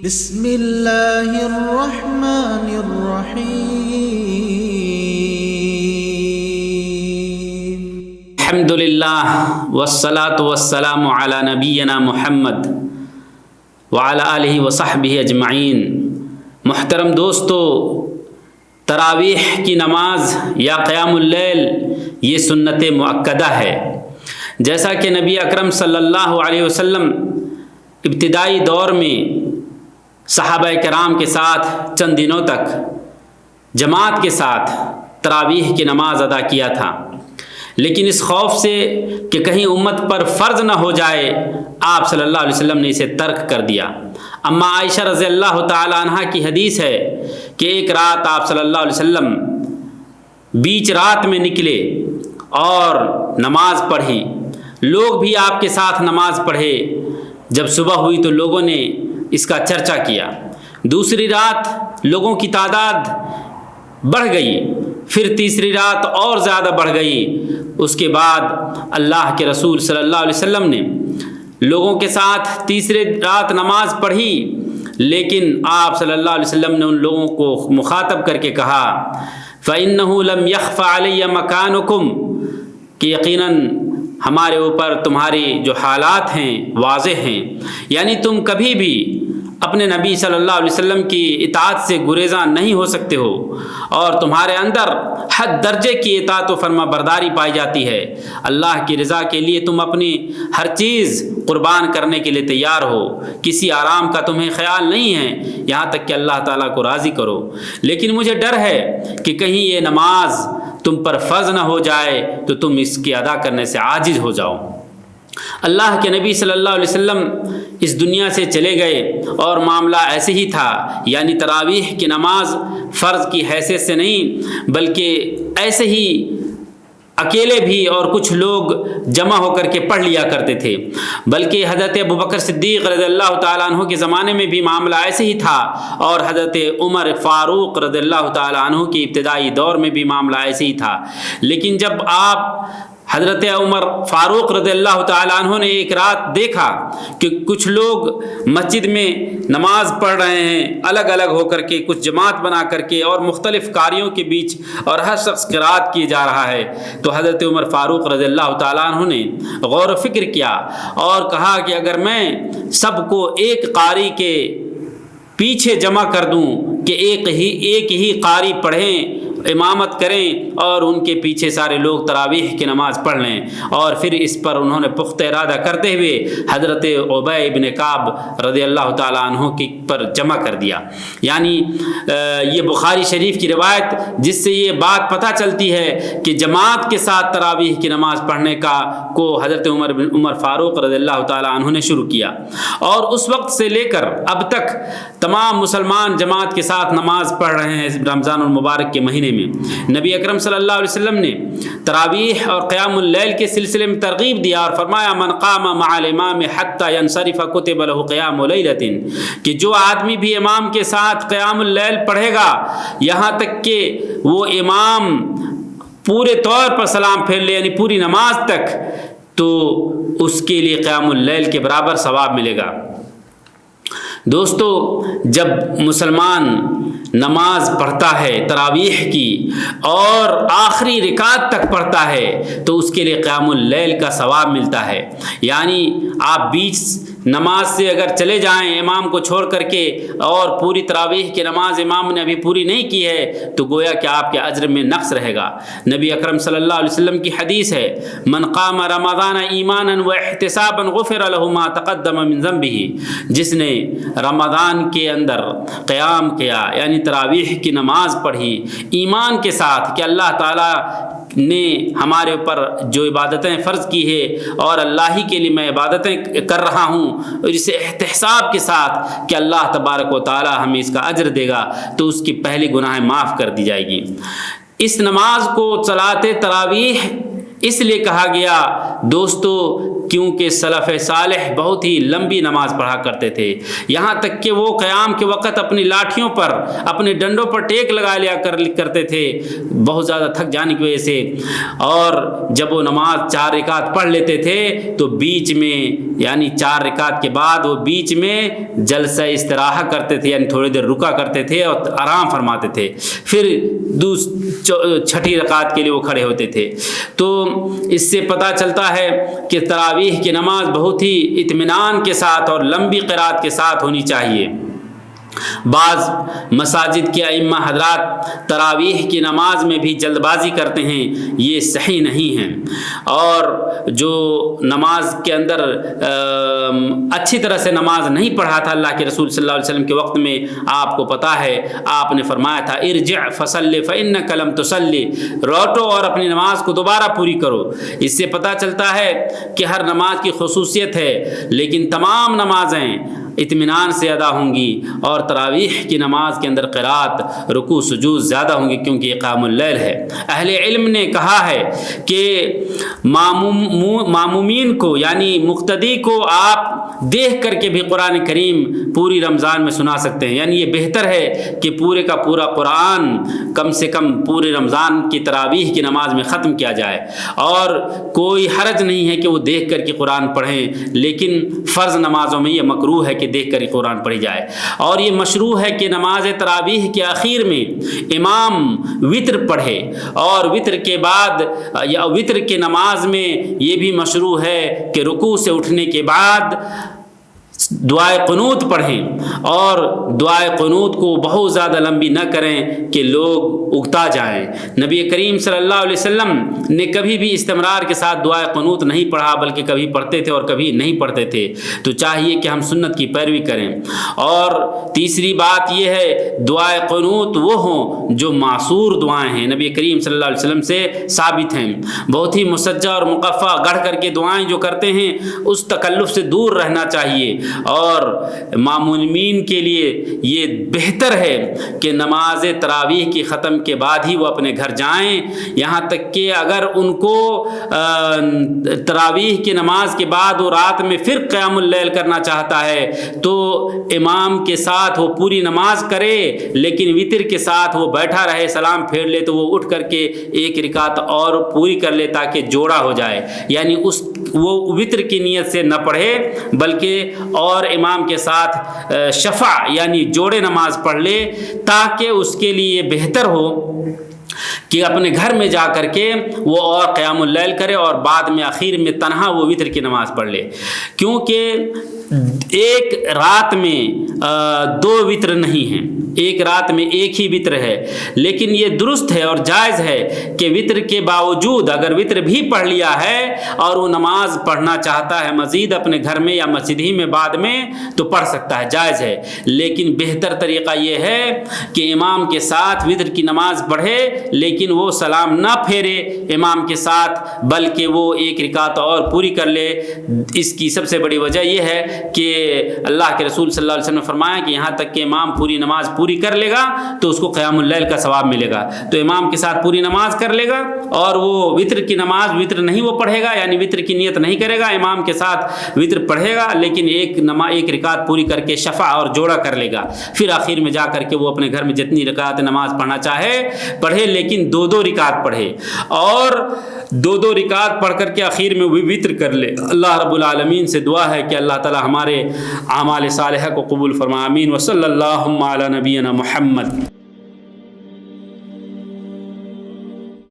بسم اللہ الرحمن الرحیم الحمدللہ والصلاة والسلام علی نبینا محمد وعلی آلہ وصحبہ اجمعین۔ محترم دوستو، تراویح کی نماز یا قیام اللیل یہ سنت مؤکدہ ہے۔ جیسا کہ نبی اکرم صلی اللہ علیہ وسلم ابتدائی دور میں صحابہ کرام کے ساتھ چند دنوں تک جماعت کے ساتھ تراویح کی نماز ادا کیا تھا، لیکن اس خوف سے کہ کہیں امت پر فرض نہ ہو جائے آپ صلی اللہ علیہ وسلم نے اسے ترک کر دیا۔ اما عائشہ رضی اللہ تعالی عنہ کی حدیث ہے کہ ایک رات آپ صلی اللہ علیہ وسلم بیچ رات میں نکلے اور نماز پڑھی، لوگ بھی آپ کے ساتھ نماز پڑھے۔ جب صبح ہوئی تو لوگوں نے اس کا چرچا کیا۔ دوسری رات لوگوں کی تعداد بڑھ گئی، پھر تیسری رات اور زیادہ بڑھ گئی۔ اس کے بعد اللہ کے رسول صلی اللہ علیہ وسلم نے لوگوں کے ساتھ تیسری رات نماز پڑھی، لیکن آپ صلی اللہ علیہ وسلم نے ان لوگوں کو مخاطب کر کے کہا فَإِنَّهُ لَمْ يَخْفَ عَلَيَّ مَكَانُكُمْ، کہ یقیناً ہمارے اوپر تمہاری جو حالات ہیں واضح ہیں، یعنی تم کبھی بھی اپنے نبی صلی اللہ علیہ وسلم کی اطاعت سے گریزاں نہیں ہو سکتے ہو، اور تمہارے اندر حد درجے کی اطاعت و فرما برداری پائی جاتی ہے۔ اللہ کی رضا کے لیے تم اپنی ہر چیز قربان کرنے کے لیے تیار ہو، کسی آرام کا تمہیں خیال نہیں ہے یہاں تک کہ اللہ تعالیٰ کو راضی کرو، لیکن مجھے ڈر ہے کہ کہیں یہ نماز تم پر فرض نہ ہو جائے تو تم اس کی ادا کرنے سے عاجز ہو جاؤ۔ اللہ کے نبی صلی اللہ علیہ وسلم اس دنیا سے چلے گئے اور معاملہ ایسے ہی تھا، یعنی تراویح کی نماز فرض کی حیثیت سے نہیں بلکہ ایسے ہی اکیلے بھی اور کچھ لوگ جمع ہو کر کے پڑھ لیا کرتے تھے، بلکہ حضرت ابوبکر صدیق رضی اللہ تعالیٰ عنہ کے زمانے میں بھی معاملہ ایسے ہی تھا، اور حضرت عمر فاروق رضی اللہ تعالیٰ عنہ کے ابتدائی دور میں بھی معاملہ ایسے ہی تھا۔ لیکن جب آپ حضرت عمر فاروق رضی اللہ تعالیٰ عنہ نے ایک رات دیکھا کہ کچھ لوگ مسجد میں نماز پڑھ رہے ہیں الگ الگ ہو کر کے، کچھ جماعت بنا کر کے اور مختلف قاریوں کے بیچ، اور ہر شخص قرات کیے جا رہا ہے، تو حضرت عمر فاروق رضی اللہ تعالیٰ عنہ نے غور و فکر کیا اور کہا کہ اگر میں سب کو ایک قاری کے پیچھے جمع کر دوں کہ ایک ہی قاری پڑھیں، امامت کریں، اور ان کے پیچھے سارے لوگ تراویح کی نماز پڑھ لیں، اور پھر اس پر انہوں نے پختہ ارادہ کرتے ہوئے حضرت ابی بن کعب رضی اللہ تعالیٰ عنہ کی پر جمع کر دیا۔ یعنی یہ بخاری شریف کی روایت جس سے یہ بات پتہ چلتی ہے کہ جماعت کے ساتھ تراویح کی نماز پڑھنے کو حضرت عمر فاروق رضی اللہ تعالیٰ عنہ نے شروع کیا، اور اس وقت سے لے کر اب تک تمام مسلمان جماعت کے ساتھ نماز پڑھ رہے ہیں۔ رمضان المبارک کے مہینے میں نبی اکرم صلی اللہ علیہ وسلم نے تراویح اور قیام اللیل کے سلسلے میں ترغیب دیا اور فرمایا من قام مع الامام حتى ينصرف كتب له قیام لیلۃ، کہ جو آدمی بھی امام کے ساتھ قیام اللیل پڑھے گا یہاں تک کہ وہ امام پورے طور پر سلام پھیر لے، یعنی پوری نماز تک، تو اس کے لیے قیام اللیل کے برابر ثواب ملے گا۔ دوستو، جب مسلمان نماز پڑھتا ہے تراویح کی اور آخری رکعت تک پڑھتا ہے تو اس کے لیے قیام اللیل کا ثواب ملتا ہے۔ یعنی آپ بیچ نماز سے اگر چلے جائیں امام کو چھوڑ کر کے اور پوری تراویح کی نماز امام نے ابھی پوری نہیں کی ہے تو گویا کہ آپ کے اجر میں نقص رہے گا۔ نبی اکرم صلی اللہ علیہ وسلم کی حدیث ہے من قام رمضان ایمانا واحتسابا غفر له ما تقدم من ذنبه، جس نے رمضان کے اندر قیام کیا یعنی تراویح کی نماز پڑھی ایمان کے ساتھ کہ اللہ تعالیٰ نے ہمارے اوپر جو عبادتیں فرض کی ہے اور اللہ ہی کے لیے میں عبادتیں کر رہا ہوں، اور اسے احتساب کے ساتھ کہ اللہ تبارک و تعالیٰ ہمیں اس کا اجر دے گا، تو اس کی پہلی گناہیں معاف کر دی جائے گی۔ اس نماز کو صلاۃ تراویح اس لیے کہا گیا دوستو کیونکہ سلف صالح بہت ہی لمبی نماز پڑھا کرتے تھے، یہاں تک کہ وہ قیام کے وقت اپنی لاٹھیوں پر اپنے ڈنڈوں پر ٹیک لگا لیا کرتے تھے بہت زیادہ تھک جانے کی وجہ سے، اور جب وہ نماز 4 رکعت پڑھ لیتے تھے تو بیچ میں یعنی 4 رکعت کے بعد وہ بیچ میں جلسہ استراحہ کرتے تھے، یعنی تھوڑی دیر رکا کرتے تھے اور آرام فرماتے تھے، پھر 6ٹھی رکعت کے لیے وہ کھڑے ہوتے تھے۔ تو اس سے پتہ چلتا ہے کہ تراویح کی نماز بہت ہی اطمینان کے ساتھ اور لمبی قرات کے ساتھ ہونی چاہیے۔ بعض مساجد کے ائمہ حضرات تراویح کی نماز میں بھی جلد بازی کرتے ہیں، یہ صحیح نہیں ہے، اور جو نماز کے اندر اچھی طرح سے نماز نہیں پڑھا تھا اللہ کے رسول صلی اللہ علیہ وسلم کے وقت میں، آپ کو پتہ ہے آپ نے فرمایا تھا ارجع فصلی فإنک لم تصلی، لوٹو اور اپنی نماز کو دوبارہ پوری کرو۔ اس سے پتہ چلتا ہے کہ ہر نماز کی خصوصیت ہے، لیکن تمام نمازیں اطمینان سے ادا ہوں گی، اور تراویح کی نماز کے اندر قرات رکوع سجود زیادہ ہوں گی کیونکہ یہ قیام اللیل ہے۔ اہل علم نے کہا ہے کہ مامومین کو یعنی مقتدی کو آپ دیکھ کر کے بھی قرآن کریم پوری رمضان میں سنا سکتے ہیں، یعنی یہ بہتر ہے کہ پورے کا پورا قرآن کم سے کم پورے رمضان کی تراویح کی نماز میں ختم کیا جائے، اور کوئی حرج نہیں ہے کہ وہ دیکھ کر کے قرآن پڑھیں، لیکن فرض نمازوں میں یہ مکروہ ہے کہ دیکھ کر قرآن پڑھی جائے، اور یہ مشروع ہے کہ نماز تراویح کے آخر میں امام وتر پڑھے، اور وتر کے بعد یا وتر کے نماز میں یہ بھی مشروع ہے کہ رکوع سے اٹھنے کے بعد دعائے قنوت پڑھیں، اور دعائے قنوت کو بہت زیادہ لمبی نہ کریں کہ لوگ اگتا جائیں۔ نبی کریم صلی اللہ علیہ وسلم نے کبھی بھی استمرار کے ساتھ دعائے قنوت نہیں پڑھا، بلکہ کبھی پڑھتے تھے اور کبھی نہیں پڑھتے تھے، تو چاہیے کہ ہم سنت کی پیروی کریں۔ اور تیسری بات یہ ہے دعائے قنوت وہ ہوں جو معصور دعائیں ہیں، نبی کریم صلی اللہ علیہ وسلم سے ثابت ہیں، بہت ہی مسجع اور مقفع گڑھ کر کے دعائیں جو کرتے ہیں اس تکلف سے دور رہنا چاہیے، اور مامومین کے لیے یہ بہتر ہے کہ نماز تراویح کی ختم کے بعد ہی وہ اپنے گھر جائیں، یہاں تک کہ اگر ان کو تراویح کی نماز کے بعد وہ رات میں پھر قیام اللیل کرنا چاہتا ہے تو امام کے ساتھ وہ پوری نماز کرے، لیکن وتر کے ساتھ وہ بیٹھا رہے، سلام پھیر لے تو وہ اٹھ کر کے 1 رکعت اور پوری کر لے تاکہ جوڑا ہو جائے، یعنی وہ وتر کی نیت سے نہ پڑھے بلکہ اور امام کے ساتھ شفع یعنی جوڑے نماز پڑھ لے، تاکہ اس کے لیے بہتر ہو کہ اپنے گھر میں جا کر کے وہ اور قیام اللیل کرے اور بعد میں آخر میں تنہا وہ وتر کی نماز پڑھ لے، کیونکہ ایک رات میں 2 وتر نہیں ہیں، ایک رات میں ایک ہی وتر ہے، لیکن یہ درست ہے اور جائز ہے کہ وتر کے باوجود اگر وتر بھی پڑھ لیا ہے اور وہ نماز پڑھنا چاہتا ہے مزید اپنے گھر میں یا مسجد ہی میں بعد میں تو پڑھ سکتا ہے، جائز ہے، لیکن بہتر طریقہ یہ ہے کہ امام کے ساتھ وتر کی نماز پڑھے لیکن وہ سلام نہ پھیرے امام کے ساتھ بلکہ وہ 1 رکعت اور پوری کر لے۔ اس کی سب سے بڑی وجہ یہ ہے کہ اللہ کے رسول صلی اللہ علیہ وسلم نے فرمایا کہ یہاں تک کہ امام پوری نماز پوری کر لے گا تو اس کو قیام اللیل کا ثواب ملے گا، تو امام کے ساتھ پوری نماز کر لے گا اور وہ وتر کی نماز وتر نہیں وہ پڑھے گا، یعنی وتر کی نیت نہیں کرے گا، امام کے ساتھ وتر پڑھے گا لیکن 1 رکعت پوری کر کے شفع اور جوڑا کر لے گا، پھر آخر میں جا کر کے وہ اپنے گھر میں جتنی رکعت نماز پڑھنا چاہے پڑھے، لیکن 2 رکعت پڑھے اور 2 رکعت پڑھ کر کے آخر میں وہ وتر کر لے۔ اللہ رب العالمین سے دعا ہے کہ اللہ تعالی ہمارے اعمال صالحہ کو قبول فرمائے، آمین۔ وصلی اللہ علی نبینا محمد۔